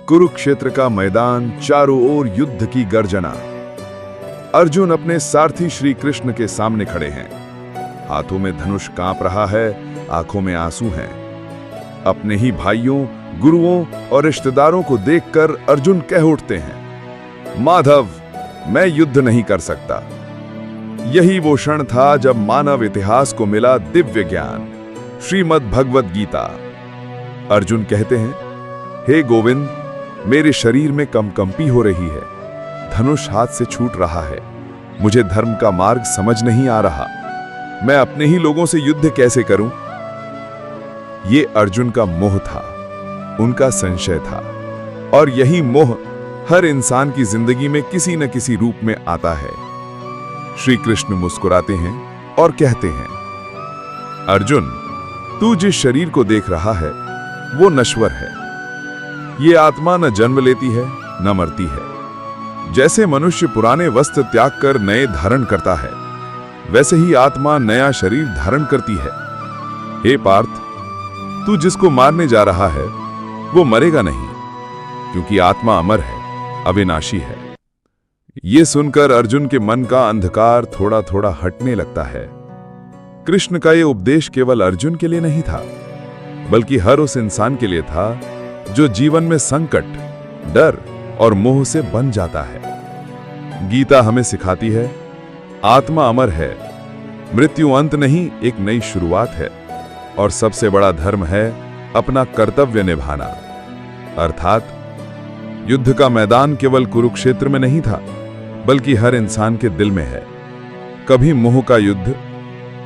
कुरुक्षेत्र का मैदान, चारों ओर युद्ध की गर्जना। अर्जुन अपने सारथी श्री कृष्ण के सामने खड़े हैं। हाथों में धनुष कांप रहा है, आंखों में आंसू हैं। अपने ही भाइयों, गुरुओं और रिश्तेदारों को देखकर अर्जुन कह उठते हैं, माधव, मैं युद्ध नहीं कर सकता। यही वो क्षण था जब मानव इतिहास को मिला दिव्य ज्ञान, श्रीमद् भगवद गीता। अर्जुन कहते हैं, हे गोविंद, मेरे शरीर में कंपी हो रही है, धनुष हाथ से छूट रहा है, मुझे धर्म का मार्ग समझ नहीं आ रहा, मैं अपने ही लोगों से युद्ध कैसे करूं? ये अर्जुन का मोह था, उनका संशय था, और यही मोह हर इंसान की जिंदगी में किसी न किसी रूप में आता है। श्री कृष्ण मुस्कुराते हैं और कहते हैं, अर्जुन, तू जिस शरीर को देख रहा है वो नश्वर है। ये आत्मा न जन्म लेती है न मरती है। जैसे मनुष्य पुराने वस्त्र त्याग कर नए धारण करता है, वैसे ही आत्मा नया शरीर धारण करती है। हे पार्थ, तू जिसको मारने जा रहा है वो मरेगा नहीं, क्योंकि आत्मा अमर है, अविनाशी है। ये सुनकर अर्जुन के मन का अंधकार थोड़ा थोड़ा हटने लगता है। कृष्ण का यह उपदेश केवल अर्जुन के लिए नहीं था, बल्कि हर उस इंसान के लिए था जो जीवन में संकट, डर और मोह से बन जाता है। गीता हमें सिखाती है, आत्मा अमर है, मृत्यु अंत नहीं, एक नई शुरुआत है, और सबसे बड़ा धर्म है अपना कर्तव्य निभाना। अर्थात युद्ध का मैदान केवल कुरुक्षेत्र में नहीं था, बल्कि हर इंसान के दिल में है। कभी मोह का युद्ध,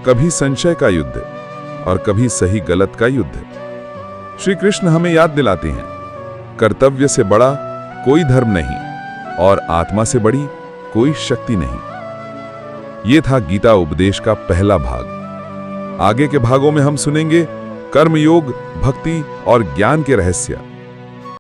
कभी संशय का युद्ध, और कभी सही गलत का युद्ध। श्री कृष्ण हमें याद दिलाते हैं, कर्तव्य से बड़ा कोई धर्म नहीं, और आत्मा से बड़ी कोई शक्ति नहीं। यह था गीता उपदेश का पहला भाग। आगे के भागों में हम सुनेंगे कर्मयोग, भक्ति और ज्ञान के रहस्य।